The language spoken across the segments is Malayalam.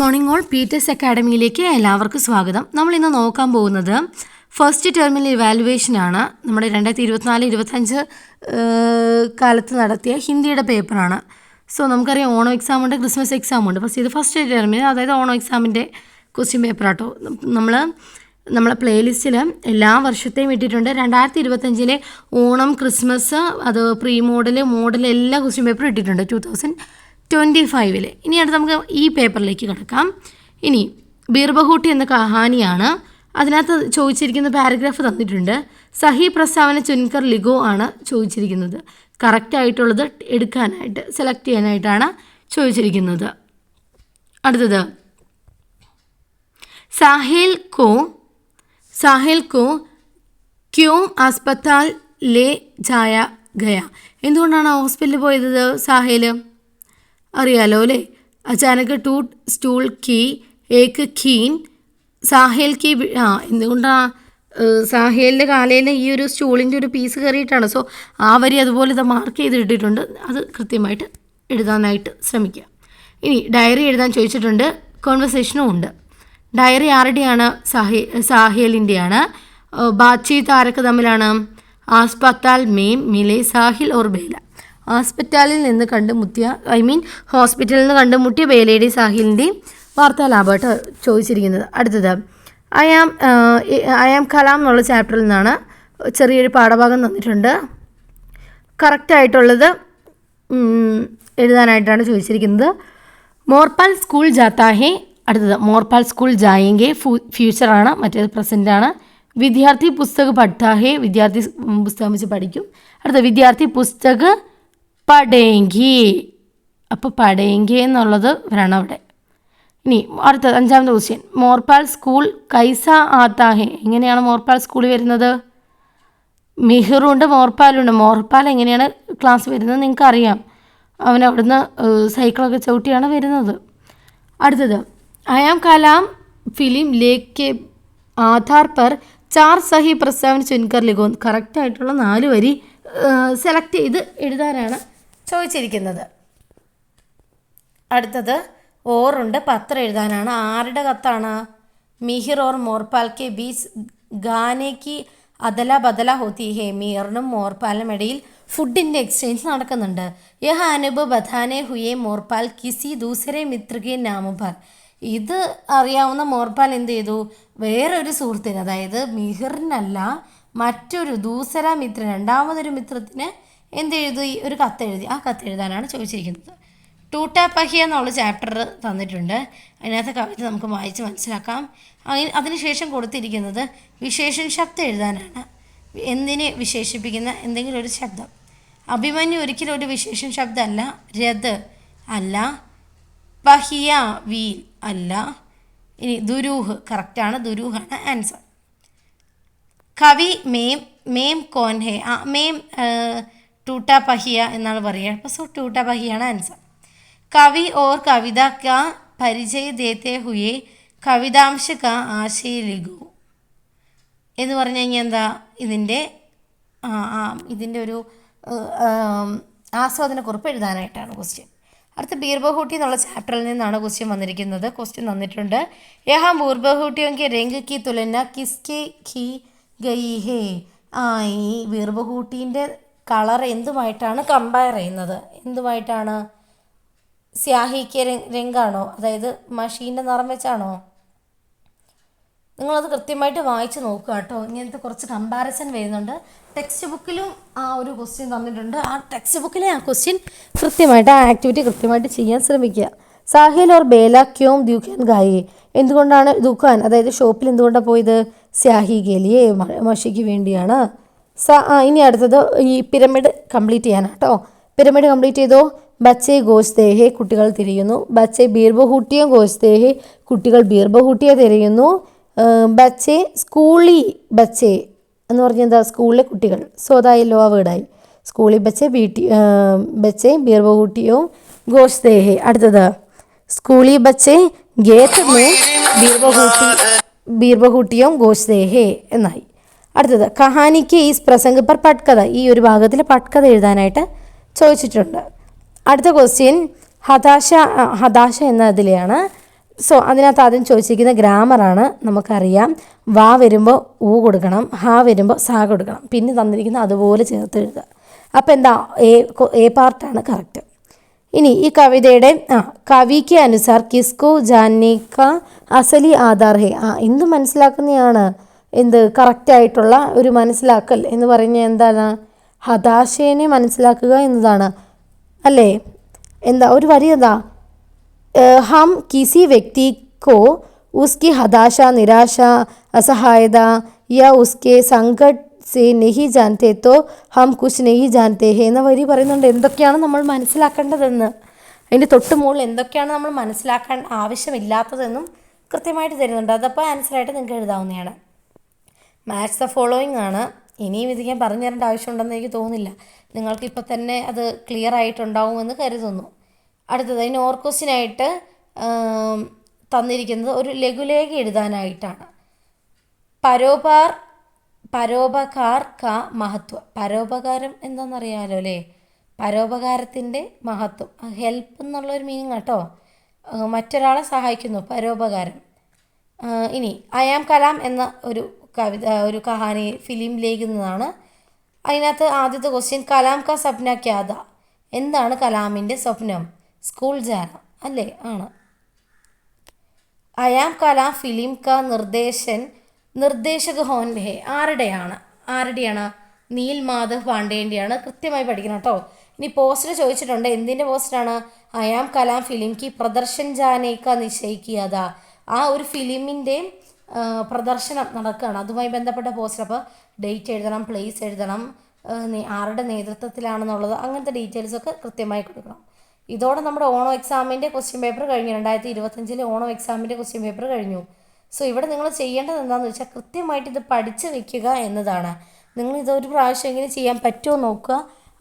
മോർണിംഗ് ഓൾ പീറ്റേഴ്സ് അക്കാഡമിയിലേക്ക് എല്ലാവർക്കും സ്വാഗതം. നമ്മൾ ഇന്ന് നോക്കാൻ പോകുന്നത് ഫസ്റ്റ് ടേമിലെ ഇവാലുവേഷനാണ്. നമ്മുടെ 2024-25 കാലത്ത് നടത്തിയ ഹിന്ദിയുടെ പേപ്പറാണ്. സോ നമുക്കറിയാം ഓണം എക്സാം ഉണ്ട്, ക്രിസ്മസ് എക്സാം ഉണ്ട്. ഇത് ഫസ്റ്റ് ടേമിന്, അതായത് ഓണം എക്സാമിൻ്റെ ക്വസ്റ്റ്യൻ പേപ്പറാട്ടോ. നമ്മളെ പ്ലേലിസ്റ്റിൽ എല്ലാ വർഷത്തെയും ഇട്ടിട്ടുണ്ട്. 2025 ഓണം, ക്രിസ്മസ്, അത് പ്രീ മോഡൽ എല്ലാ ക്വസ്റ്റ്യൻ പേപ്പറും ഇട്ടിട്ടുണ്ട് 2025. ഇനി അടുത്ത് നമുക്ക് ഈ പേപ്പറിലേക്ക് കിടക്കാം. ഇനി ബീർബഹൂട്ടി എന്ന കഹാനിയാണ്. അതിനകത്ത് ചോദിച്ചിരിക്കുന്ന പാരഗ്രാഫ് തന്നിട്ടുണ്ട്. സഹി പ്രസ്താവന ചുൻകർ ലിഖോ ആണ് ചോദിച്ചിരിക്കുന്നത്. കറക്റ്റായിട്ടുള്ളത് സെലക്ട് ചെയ്യാനായിട്ടാണ് ചോദിച്ചിരിക്കുന്നത്. അടുത്തത് സാഹിൽ കോ ക്യോं अस्पताल ले जाया गया? എന്തുകൊണ്ടാണ് ഹോസ്പിറ്റലിൽ പോയത് സാഹിൽ? അറിയാലോ അല്ലേ? അച്ചാനക്ക് ടൂട്ട് സ്റ്റൂൾ കി ഏക്ക് ഖീൻ സാഹിൽ കി എന്തുകൊണ്ടാണ് സാഹിലിൻ്റെ കാലയിൽ ഈ ഒരു സ്റ്റൂളിൻ്റെ ഒരു പീസ് കയറിയിട്ടാണ്. സോ ആ വരി അതുപോലെ ഇത് മാർക്ക് ചെയ്തിട്ടിട്ടുണ്ട്. അത് കൃത്യമായിട്ട് എഴുതാനായിട്ട് ശ്രമിക്കുക. ഇനി ഡയറി എഴുതാൻ ചോദിച്ചിട്ടുണ്ട്. കോൺവെർസേഷനും ഉണ്ട്. ഡയറി ആരുടെയാണ്? സാഹിലിൻ്റെയാണ്. ബാത്ചീത്ത് ആരൊക്കെ തമ്മിലാണ്? ആസ്പത്താൽ മേം മിലെ സാഹിൽ ഓർ ബേല. ഹോസ്പിറ്റലിൽ നിന്ന് കണ്ടുമുട്ടിയ ഹോസ്പിറ്റലിൽ നിന്ന് കണ്ടുമുട്ടിയ ബേലയുടെയും സാഹിലിൻ്റെയും വാർത്താലാഭമായിട്ട് ചോദിച്ചിരിക്കുന്നത്. അടുത്തത് ഐ ആം കലാം എന്നുള്ള ചാപ്റ്ററിൽ നിന്നാണ് ചെറിയൊരു പാഠഭാഗം തന്നിട്ടുണ്ട്. കറക്റ്റായിട്ടുള്ളത് എഴുതാനായിട്ടാണ് ചോദിച്ചിരിക്കുന്നത്. മോർപാൽ സ്കൂൾ ജാത്താ ഹേ. അടുത്തത് മോർപാൽ സ്കൂൾ ജായെങ്കെ ഫ്യൂച്ചറാണ്, മറ്റേത് പ്രസൻറ്റാണ്. വിദ്യാർത്ഥി പുസ്തക് പഠ്താ ഹേ. വിദ്യാർത്ഥി പുസ്തകം വെച്ച് പഠിക്കും. അടുത്തത് വിദ്യാർത്ഥി പുസ്തക് പഠേങ്കി. അപ്പോൾ പഠേങ്കി എന്നുള്ളത് വരണം അവിടെ. ഇനി അടുത്തത് 5ാമത്തെ ക്വസ്റ്റ്യൻ. മോർപാൽ സ്കൂൾ കൈസ ആത്താ ഹേ. എങ്ങനെയാണ് മോർപാൽ സ്കൂളിൽ വരുന്നത്? മിഹിറുണ്ട്, മോർപാലുണ്ട്. മോർപാൽ എങ്ങനെയാണ് ക്ലാസ് വരുന്നത് നിങ്ങൾക്കറിയാം. അവൻ അവിടുന്ന് സൈക്കിളൊക്കെ ചവിട്ടിയാണ് വരുന്നത്. അടുത്തത് ഐ ആം കലാം ഫിലിം ലേക്ക് കെ ആധാർ പർ 4 സഹി പ്രസ്താവന ചുൻകർ ലിഖോ. കറക്റ്റായിട്ടുള്ള 4 വരി സെലക്ട് ചെയ്ത് എഴുതാനാണ് ചോദിച്ചിരിക്കുന്നത്. അടുത്തത് ഓറുണ്ട്, പത്രം എഴുതാനാണ്. ആരുടെ കത്താണ്? മിഹിർ ഓർ മോർപാൽ കെ ബീച്ച് ഗാനേക്ക് അദല ബദല ഹോത്തി ഹേ. മിഹിറിനും മോർപാലിനും ഇടയിൽ ഫുഡിൻ്റെ എക്സ്ചേഞ്ച് നടക്കുന്നുണ്ട്. യഹ് അനുഭവ് ബധാനെ ഹുയെ മോർപാൽ കിസി ദൂസരെ മിത്രകെ നാമപാൽ. ഇത് അറിയാവുന്ന മോർപാൽ എന്ത് ചെയ്തു? വേറൊരു സുഹൃത്തിന്, അതായത് മിഹിറിനല്ല, മറ്റൊരു ദൂസര മിത്രൻ, രണ്ടാമതൊരു മിത്രത്തിന് എന്ത് എഴുതി? ഒരു കത്തെഴുതി. ആ കത്തെഴുതാനാണ് ചോദിച്ചിരിക്കുന്നത്. ടൂട്ടാ പഹിയ എന്നുള്ള ചാപ്റ്റർ തന്നിട്ടുണ്ട്. അതിനകത്ത് കവിത നമുക്ക് വായിച്ച് മനസ്സിലാക്കാം. അതിനുശേഷം കൊടുത്തിരിക്കുന്നത് വിശേഷൺ ശബ്ദം എഴുതാനാണ്. എന്തിനെ വിശേഷിപ്പിക്കുന്ന എന്തെങ്കിലും ഒരു ശബ്ദം. അഭിമന്യു ഒരിക്കലും ഒരു വിശേഷൺ ശബ്ദമല്ല. രഥ് അല്ല. പഹിയ വീൽ അല്ല. ഇനി ദുരൂഹ് കറക്റ്റാണ്, ദുരൂഹാണ് ആൻസർ. കവി മേം കോൻ ഹേ. മേം ടൂട്ടാ പഹിയ എന്നാണ് പറയുക. അപ്പോൾ സോ ടൂട്ടാ പഹിയാണ് ആൻസർ. കവി ഓർ കവിത കാ പരിചയ ദേത്തെ ഹുയെ കവിതാംശ കാ ആശയ ലിഖോ എന്ന് പറഞ്ഞു കഴിഞ്ഞാൽ എന്താ? ഇതിൻ്റെ ഒരു ആസ്വാദനക്കുറിപ്പ് എഴുതാനായിട്ടാണ് ക്വസ്റ്റ്യൻ. അടുത്ത ബീർബഹൂട്ടി എന്നുള്ള ചാപ്റ്ററിൽ നിന്നാണ് ക്വസ്റ്റ്യൻ വന്നിരിക്കുന്നത്. ക്വസ്റ്റ്യൻ തന്നിട്ടുണ്ട്. യഹാ ബീർബഹൂട്ടിയോങ്കി രംഗ് കി തുലന കിസ്കെ ഖി ഗയി ഹേ. ഈ ബീർബഹൂട്ടീൻ്റെ കളർ എന്തുമായിട്ടാണ് കമ്പയർ ചെയ്യുന്നത്? എന്തുമായിട്ടാണ്? സ്യാഹിക്ക് രംഗാണോ, അതായത് മഷീൻ്റെ നിറം വെച്ചാണോ? നിങ്ങളത് കൃത്യമായിട്ട് വായിച്ച് നോക്കുക കേട്ടോ. ഇങ്ങനത്തെ കുറച്ച് കമ്പാരിസൺ വരുന്നുണ്ട്. ടെക്സ്റ്റ് ബുക്കിലും ആ ഒരു ക്വസ്റ്റ്യൻ തന്നിട്ടുണ്ട്. ആ ടെക്സ്റ്റ് ബുക്കിലെ ആ ക്വസ്റ്റ്യൻ കൃത്യമായിട്ട്, ആ ആക്ടിവിറ്റി കൃത്യമായിട്ട് ചെയ്യാൻ ശ്രമിക്കുക. സാഹിൽ ഓർ ബേല ക്യോം ദുഖാൻ ഗായേ. എന്തുകൊണ്ടാണ് ദുഖാൻ, അതായത് ഷോപ്പിൽ എന്തുകൊണ്ടാണ് പോയത്? സ്യാഹി ഗേലിയെ, മഷിക്ക് വേണ്ടിയാണ്. ഇനി അടുത്തത് ഈ പിരമിഡ് കംപ്ലീറ്റ് ചെയ്യാനാണ് കേട്ടോ. പിരമിഡ് കംപ്ലീറ്റ് ചെയ്തോ. ബച്ചെ ഗോസ്തേഹെ, കുട്ടികൾ തിരയുന്നു. ബച്ചെ ബീർബഹൂട്ടിയോ ഗോസ്തേഹെ, കുട്ടികൾ ബീർബഹൂട്ടിയെ തിരയുന്നു. ബച്ചെ സ്കൂളി ബച്ചെ എന്ന് പറഞ്ഞാൽ എന്താ? സ്കൂളിലെ കുട്ടികൾ. സോതായല്ലോ ആ വീടായി. സ്കൂളിൽ ബച്ചെ ബീർബഹൂട്ടിയോ ഗോസ്തേഹെ. അടുത്തത് സ്കൂളി ബച്ചെ ഗേത്ത് മേ ബീർബഹൂട്ടിയോ ഗോസ്തേഹെ എന്നായി. അടുത്തത് കഹാനിക്ക് ഈ പ്രസംഗ പർ പട്കഥ. ഈ ഒരു ഭാഗത്തിൽ പട്കഥ എഴുതാനായിട്ട് ചോദിച്ചിട്ടുണ്ട്. അടുത്ത ക്വസ്റ്റ്യൻ ഹതാശ എന്നതിലെയാണ്. സോ അതിനകത്ത് ആദ്യം ചോദിച്ചിരിക്കുന്ന ഗ്രാമറാണ് നമുക്കറിയാം. വാ വരുമ്പോൾ ഊ കൊടുക്കണം, ഹാ വരുമ്പോൾ സാ കൊടുക്കണം, പിന്നെ തന്നിരിക്കുന്ന അതുപോലെ ചേർത്ത് എഴുതുക. അപ്പോൾ എന്താ എ പാർട്ടാണ് കറക്റ്റ്. ഇനി ഈ കവിതയുടെ കവിക്ക് അനുസാർ കിസ്കോ ജാനേ കാ അസലി ആധാർ ഹേ. എന്ത് മനസ്സിലാക്കുന്നതാണ് എന്ത് കറക്റ്റായിട്ടുള്ള ഒരു മനസ്സിലാക്കൽ എന്ന് പറയുന്നത് എന്താണ്? ഹതാശേനെ മനസ്സിലാക്കുക എന്നതാണ് അല്ലേ? എന്താ ഒരു വരി എന്താ? हम किसी व्यक्ति को उसकी हताशा, निराशा, असहायता या उसके संकट से नहीं जानते तो हम कुछ नहीं जानते हैं എന്ന വരി പറയുന്നുണ്ട് എന്തൊക്കെയാണ് നമ്മൾ മനസ്സിലാക്കേണ്ടതെന്ന്. അതിൻ്റെ തൊട്ട് മുകളിൽ എന്തൊക്കെയാണ് നമ്മൾ മനസ്സിലാക്കാൻ ആവശ്യമില്ലാത്തതെന്നും കൃത്യമായിട്ട് തരുന്നുണ്ട്. അതപ്പോൾ ആൻസറായിട്ട് നിങ്ങൾക്ക് എഴുതാവുന്നതാണ്. മാച്ച് ദ ഫോളോയിങ് ആണ്. ഇനിയും ഇത് ഞാൻ പറഞ്ഞു തരേണ്ട ആവശ്യമുണ്ടെന്ന് എനിക്ക് തോന്നുന്നില്ല. നിങ്ങൾക്കിപ്പോൾ തന്നെ അത് ക്ലിയർ ആയിട്ടുണ്ടാവുമെന്ന് കരുതുന്നു. അടുത്തത് അതിന് ഓർ ക്വസ്റ്റ്യനായിട്ട് തന്നിരിക്കുന്നത് ഒരു ലഘുലേഖ എഴുതാനായിട്ടാണ്. പരോപകാർ കാ മഹത്വ. പരോപകാരം എന്താണെന്നറിയാമല്ലോ അല്ലേ? പരോപകാരത്തിൻ്റെ മഹത്വം, ഹെൽപ്പ് എന്നുള്ളൊരു മീനിങ് കേട്ടോ. മറ്റൊരാളെ സഹായിക്കുന്നു, പരോപകാരം. ഇനി അയാം കലാം എന്ന ഒരു കവിത, ഒരു കഹാനി ഫിലിമിലേക്ക് നിന്നാണ്. അതിനകത്ത് ആദ്യത്തെ ക്വസ്റ്റ്യൻ കലാം കാ സപ്ന ക്യാ ഥാ. എന്താണ് കലാമിൻ്റെ സ്വപ്നം? സ്കൂൾ ജാന അല്ലേ? ആണ്. അയാം കലാം ഫിലിം കാ നിർദ്ദേശക ഹോൻ ഹേ. ആരുടെയാണ്? നീൽ മാധവ് പാണ്ഡേൻ്റെയാണ്. കൃത്യമായി പഠിക്കണം കേട്ടോ. ഇനി പോസ്റ്റർ ചോദിച്ചിട്ടുണ്ട്. എന്തിൻ്റെ പോസ്റ്ററാണ്? അയാം കലാം ഫിലിം കി പ്രദർശൻ ജാനേക്ക നിശ്ചയിക്കുക. ആ ഒരു ഫിലിമിൻ്റെ പ്രദർശനം നടക്കുകയാണ്, അതുമായി ബന്ധപ്പെട്ട പോസ്റ്റർ. അപ്പോൾ ഡേറ്റ് എഴുതണം, പ്ലേസ് എഴുതണം, ആരുടെ നേതൃത്വത്തിലാണെന്നുള്ളത്, അങ്ങനത്തെ ഡീറ്റെയിൽസൊക്കെ കൃത്യമായി കൊടുക്കണം. ഇതോടെ നമ്മുടെ ഓണം എക്സാമിൻ്റെ ക്വസ്റ്റ്യൻ പേപ്പർ കഴിഞ്ഞു. 2025 ഓണം എക്സാമിൻ്റെ ക്വസ്റ്റ്യൻ പേപ്പർ കഴിഞ്ഞു. സോ ഇവിടെ നിങ്ങൾ ചെയ്യേണ്ടത് എന്താണെന്ന് വെച്ചാൽ കൃത്യമായിട്ട് ഇത് പഠിച്ച് വെക്കുക എന്നതാണ്. നിങ്ങൾ ഇതൊരു പ്രാവശ്യം എങ്ങനെ ചെയ്യാൻ പറ്റുമോ നോക്കുക.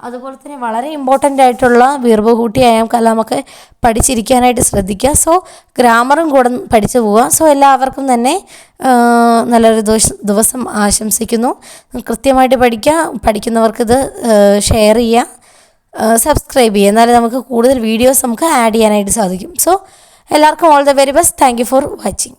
അതുപോലെ തന്നെ വളരെ ഇമ്പോർട്ടൻ്റ് ആയിട്ടുള്ള വീർബഹൂട്ടി അയാം കലാമൊക്കെ പഠിച്ചിരിക്കാനായിട്ട് ശ്രദ്ധിക്കുക. സോ ഗ്രാമറും കൂടെ പഠിച്ചു പോവുക. സോ എല്ലാവർക്കും തന്നെ നല്ലൊരു ദിവസം ആശംസിക്കുന്നു. കൃത്യമായിട്ട് പഠിക്കുക. പഠിക്കുന്നവർക്കിത് ഷെയർ ചെയ്യുക, സബ്സ്ക്രൈബ് ചെയ്യുക. എന്നാലും നമുക്ക് കൂടുതൽ വീഡിയോസ് നമുക്ക് ആഡ് ചെയ്യാനായിട്ട് സാധിക്കും. സോ എല്ലാവർക്കും all the very best. Thank you for watching.